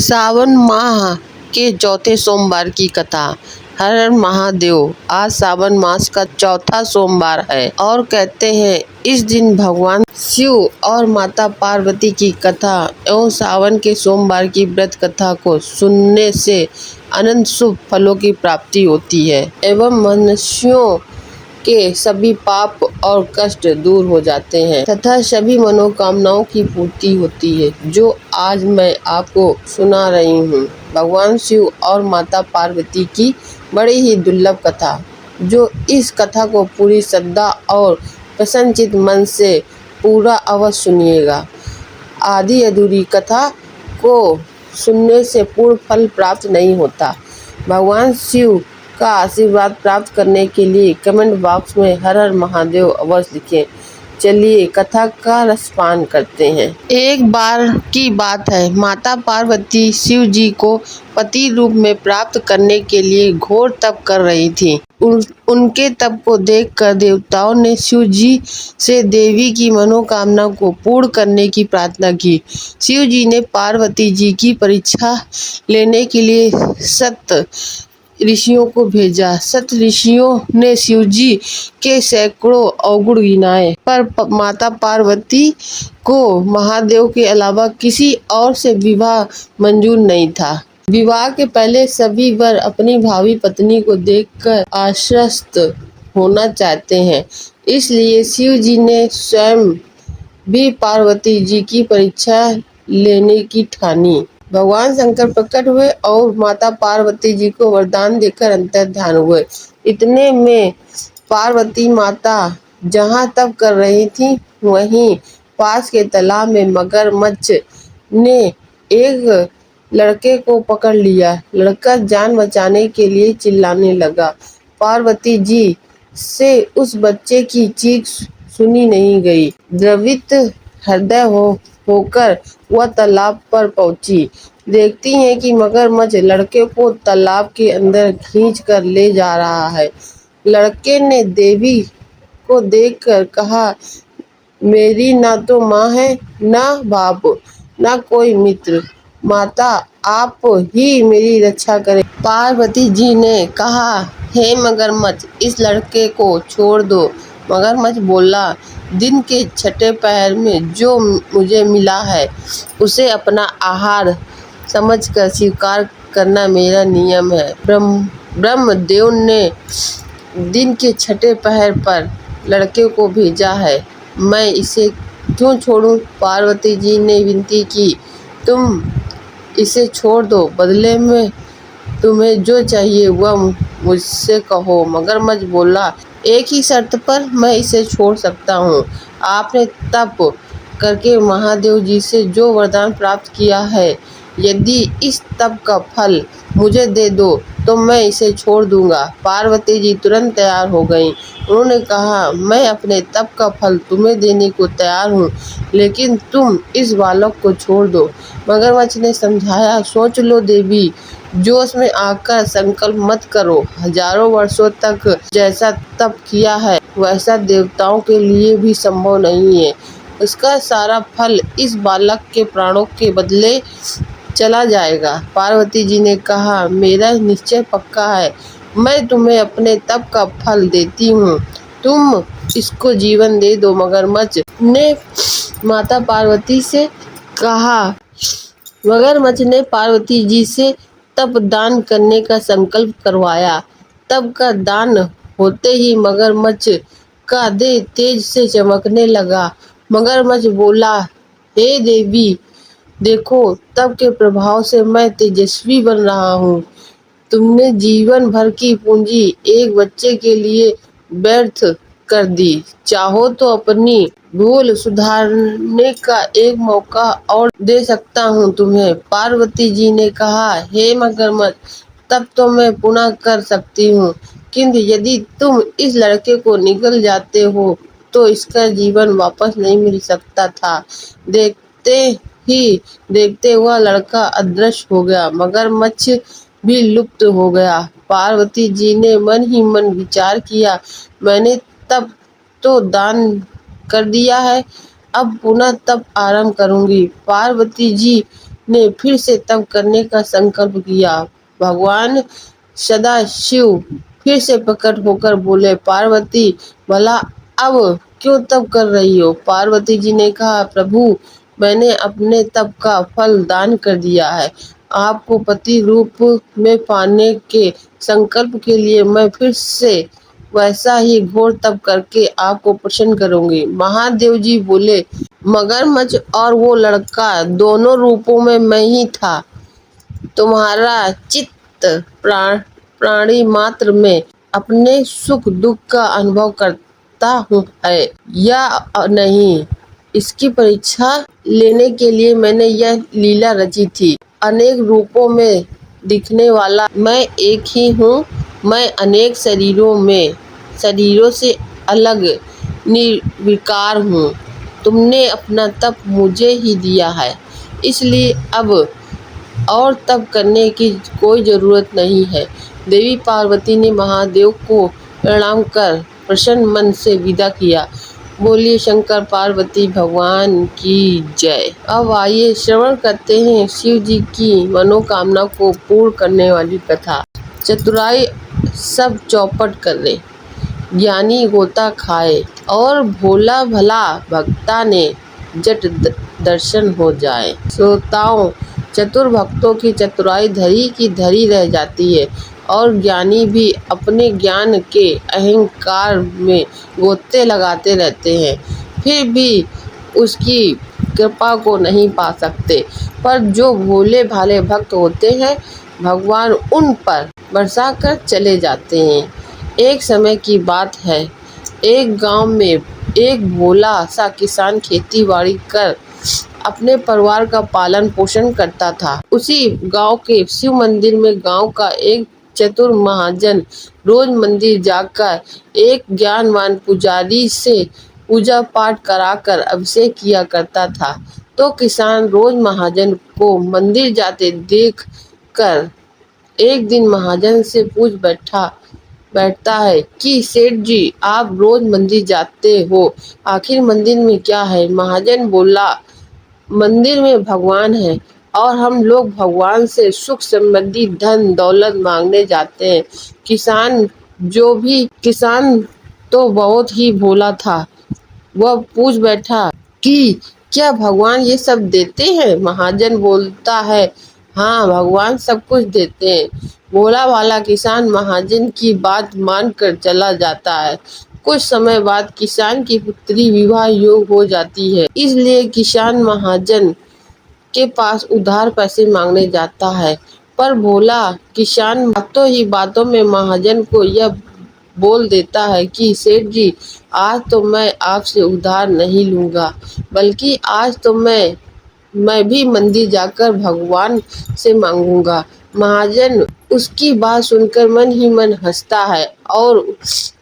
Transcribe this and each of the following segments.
सावन माह के चौथे सोमवार की कथा। हर हर महादेव। आज सावन मास का चौथा सोमवार है और कहते हैं इस दिन भगवान शिव और माता पार्वती की कथा एवं सावन के सोमवार की व्रत कथा को सुनने से अनंत शुभ फलों की प्राप्ति होती है एवं मनुष्यों के सभी पाप और कष्ट दूर हो जाते हैं तथा सभी मनोकामनाओं की पूर्ति होती है। जो आज मैं आपको सुना रही हूँ भगवान शिव और माता पार्वती की बड़ी ही दुर्लभ कथा। जो इस कथा को पूरी श्रद्धा और प्रसन्नचित मन से पूरा अवश्य सुनिएगा। आधी अधूरी कथा को सुनने से पूर्ण फल प्राप्त नहीं होता। भगवान शिव का आशीर्वाद प्राप्त करने के लिए कमेंट बॉक्स में हर हर महादेव अवश्य लिखें। चलिए कथा का रसपान करते हैं। एक बार की बात है, माता पार्वती शिव जी को पति रूप में प्राप्त करने के लिए घोर तप कर रही थी। उनके तप को देखकर देवताओं ने शिव जी से देवी की मनोकामना को पूर्ण करने की प्रार्थना की। शिव जी ने पार्वती जी की परीक्षा लेने के लिए 7 ऋषियों को भेजा। 7 ऋषियों ने शिव जी के सैकड़ों अवगुण गिनाए, पर माता पार्वती को महादेव के अलावा किसी और से विवाह मंजूर नहीं था। विवाह के पहले सभी वर अपनी भावी पत्नी को देखकर आश्वस्त होना चाहते हैं, इसलिए शिव जी ने स्वयं भी पार्वती जी की परीक्षा लेने की ठानी। भगवान शंकर प्रकट हुए और माता पार्वती जी को वरदान देकर अंतर्ध्यान हुए। इतने में पार्वती माता जहाँ तप कर रही थी वहीं पास के तालाब में मगरमच्छ ने एक लड़के को पकड़ लिया। लड़का जान बचाने के लिए चिल्लाने लगा। पार्वती जी से उस बच्चे की चीख सुनी नहीं गई। द्रवित हृदय होकर वह तालाब पर पहुंची। देखती है कि मगरमच्छ लड़के को तालाब के अंदर खींच कर ले जा रहा है। लड़के ने देवी को देखकर कहा, मेरी ना तो माँ है, ना बाप, ना कोई मित्र। माता आप ही मेरी रक्षा करें। पार्वती जी ने कहा, हे मगरमच्छ, इस लड़के को छोड़ दो। मगरमच्छ बोला, दिन के छठे पहर में जो मुझे मिला है उसे अपना आहार समझकर स्वीकार करना मेरा नियम है। ब्रह्मदेव ने दिन के छठे पहर पर लड़के को भेजा है, मैं इसे क्यों छोड़ूं? पार्वती जी ने विनती की, तुम इसे छोड़ दो, बदले में तुम्हें जो चाहिए वह मुझसे कहो। मगरमच्छ बोला, एक ही शर्त पर मैं इसे छोड़ सकता हूँ। आपने तप करके महादेव जी से जो वरदान प्राप्त किया है, यदि इस तप का फल मुझे दे दो तो मैं इसे छोड़ दूंगा। पार्वती जी तुरंत तैयार हो गईं। उन्होंने कहा, मैं अपने तप का फल तुम्हें देने को तैयार हूँ, लेकिन तुम इस बालक को छोड़ दो। मगरमच्छ ने समझाया, सोच लो देवी, जोश में आकर संकल्प मत करो। हजारों वर्षों तक जैसा तप किया है वैसा देवताओं के लिए भी संभव नहीं है। उसका सारा फल इस बालक के प्राणों के बदले चला जाएगा। पार्वती जी ने कहा, मेरा निश्चय पक्का है, मैं तुम्हें अपने तप का फल देती हूँ, तुम इसको जीवन दे दो। मगरमच्छ ने माता पार्वती से कहा। मगरमच्छ ने पार्वती जी से तप दान करने का संकल्प करवाया। तप का दान होते ही मगरमच्छ का देह तेज से चमकने लगा। मगरमच्छ बोला, हे देवी, देखो तप के प्रभाव से मैं तेजस्वी बन रहा हूँ। तुमने जीवन भर की पूंजी एक बच्चे के लिए व्यर्थ कर दी। चाहो तो अपनी भूल सुधारने का एक मौका और दे सकता हूँ तुम्हें। पार्वती जी ने कहा, हे मगरमच्छ, तब तो मैं पुनः कर सकती हूँ, किंतु यदि तुम इस लड़के को निगल जाते हो तो इसका जीवन वापस नहीं मिल सकता था। देखते ही देखते हुआ लड़का अदृश्य हो गया। मगरमच्छ भी लुप्त हो गया। पार्वती जी ने मन ही मन विचार किया, मैंने तप तो दान कर दिया है, अब पुनः तप आरंभ करूंगी। पार्वती जी ने फिर से तप करने का संकल्प किया। भगवान सदाशिव फिर से प्रकट होकर बोले, पार्वती भला अब क्यों तप कर रही हो? पार्वती जी ने कहा, प्रभु मैंने अपने तप का फल दान कर दिया है। आपको पति रूप में पाने के संकल्प के लिए मैं फिर से वैसा ही घोर तप करके आपको प्रसन्न करूंगी। महादेव जी बोले, मगरमच्छ और वो लड़का दोनों रूपों में मैं ही था। तुम्हारा चित्त प्राणी मात्र में अपने सुख दुख का अनुभव करता हूँ है या नहीं, इसकी परीक्षा लेने के लिए मैंने यह लीला रची थी। अनेक रूपों में दिखने वाला मैं एक ही हूँ। मैं अनेक शरीरों से अलग निर्विकार हूँ। तुमने अपना तप मुझे ही दिया है, इसलिए अब और तप करने की कोई जरूरत नहीं है। देवी पार्वती ने महादेव को प्रणाम कर प्रसन्न मन से विदा किया। बोलिए शंकर पार्वती भगवान की जय। अब आइए श्रवण करते हैं शिव जी की मनोकामना को पूर्ण करने वाली कथा। चतुराई सब चौपट करे, ज्ञानी गोता खाए, और भोला भला भक्ता ने जट दर्शन हो जाए। श्रोताओं, चतुर भक्तों की चतुराई धरी की धरी रह जाती है, और ज्ञानी भी अपने ज्ञान के अहंकार में गोते लगाते रहते हैं, फिर भी उसकी कृपा को नहीं पा सकते। पर जो भोले भाले भक्त होते हैं, भगवान उन पर बरसा कर चले जाते हैं। एक समय की बात है, एक गांव में एक भोला सा किसान खेती बाड़ी कर अपने परिवार का पालन पोषण करता था। उसी गांव के शिव मंदिर में गांव का एक चतुर महाजन रोज मंदिर जाकर एक ज्ञानवान पुजारी से पूजा पाठ कराकर अभिषेक किया करता था। तो किसान रोज महाजन को मंदिर जाते देख कर एक दिन महाजन से पूछ बैठता है कि सेठ जी, आप रोज मंदिर जाते हो, आखिर मंदिर में क्या है? महाजन बोला, मंदिर में भगवान है और हम लोग भगवान से सुख समृद्धि धन दौलत मांगने जाते हैं। किसान तो बहुत ही भोला था। वह पूछ बैठा कि क्या भगवान ये सब देते हैं? महाजन बोलता है, हाँ भगवान सब कुछ देते हैं। भोला वाला किसान महाजन की बात मानकर चला जाता है। कुछ समय बाद किसान की पुत्री विवाह योग हो जाती है, इसलिए किसान महाजन के पास उधार पैसे मांगने जाता है। पर भोला किसान बातों ही बातों में महाजन को यह बोल देता है कि सेठ जी, आज तो मैं आपसे उधार नहीं लूंगा, बल्कि आज तो मैं भी मंदिर जाकर भगवान से मांगूंगा। महाजन उसकी बात सुनकर मन ही मन हंसता है और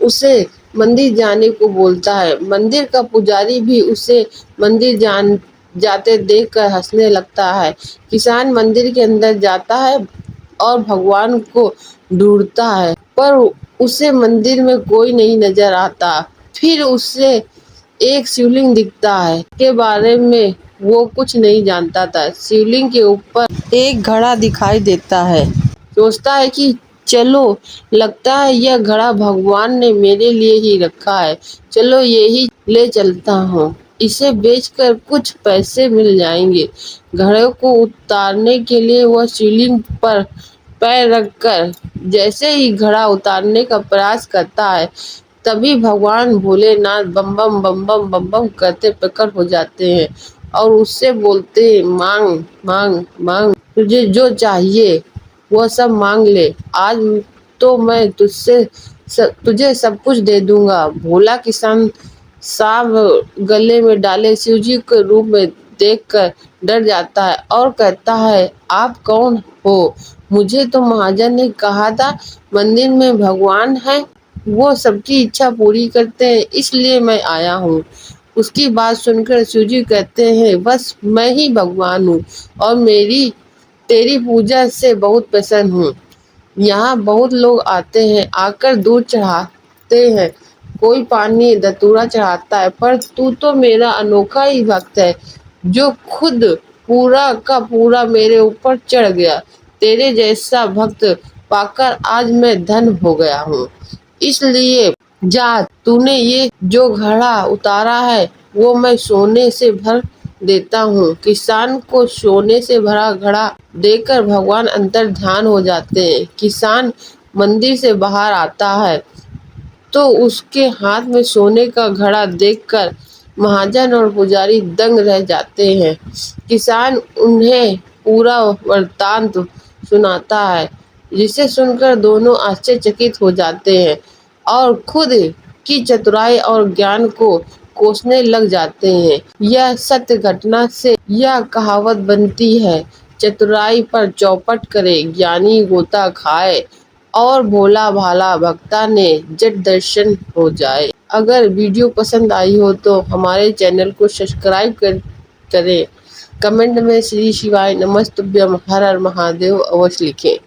उसे मंदिर जाने को बोलता है। मंदिर का पुजारी भी उसे मंदिर जाते देखकर हंसने लगता है। किसान मंदिर के अंदर जाता है और भगवान को ढूंढता है, पर उसे मंदिर में कोई नहीं नजर आता। फिर उसे एक शिवलिंग दिखता है, के बारे में वो कुछ नहीं जानता था। शिवलिंग के ऊपर एक घड़ा दिखाई देता है। सोचता है कि चलो, लगता है यह घड़ा भगवान ने मेरे लिए ही रखा है, चलो यही ले चलता हूँ, इसे बेचकर कुछ पैसे मिल जाएंगे। घड़े को उतारने के लिए वह शिवलिंग पर पैर रखकर जैसे ही घड़ा उतारने का प्रयास करता है, तभी भगवान भोलेनाथ बम बम बम बम बम बम करते प्रकट हो जाते हैं और उससे बोलते हैं, मांग मांग मांग, तुझे जो चाहिए वह सब मांग ले, आज तो मैं तुझे सब कुछ दे दूंगा। भोला किसान सांप गले में डाले शिवजी के रूप में देखकर डर जाता है और कहता है, आप कौन हो? मुझे तो महाजन ने कहा था मंदिर में भगवान है, वो सबकी इच्छा पूरी करते हैं, इसलिए मैं आया हूँ। उसकी बात सुनकर शिवजी कहते हैं, बस मैं ही भगवान हूँ और तेरी पूजा से बहुत प्रसन्न हूँ। यहाँ बहुत लोग आते हैं, आकर दूध चढ़ाते हैं, कोई पानी धतूरा चढ़ाता है, पर तू तो मेरा अनोखा ही भक्त है, जो खुद पूरा का पूरा मेरे ऊपर चढ़ गया। तेरे जैसा भक्त पाकर आज मैं धन हो गया हूँ। इसलिए जा, तूने ये जो घड़ा उतारा है वो मैं सोने से भर देता हूँ। किसान को सोने से भरा घड़ा देकर भगवान अंतर ध्यान हो जाते हैं। किसान मंदिर से बाहर आता है तो उसके हाथ में सोने का घड़ा देखकर महाजन और पुजारी दंग रह जाते हैं। किसान उन्हें पूरा वृत्तांत सुनाता है, जिसे सुनकर दोनों आश्चर्यचकित हो जाते हैं और खुद की चतुराई और ज्ञान को कोसने लग जाते हैं। यह सत्य घटना से यह कहावत बनती है, चतुराई पर चौपट करे ज्ञानी गोता खाए और भोला भाला भक्ता ने जट दर्शन हो जाए। अगर वीडियो पसंद आई हो तो हमारे चैनल को सब्सक्राइब करें। कमेंट में श्री शिवाय नमस्तुभ्यम हर हर महादेव अवश्य लिखें।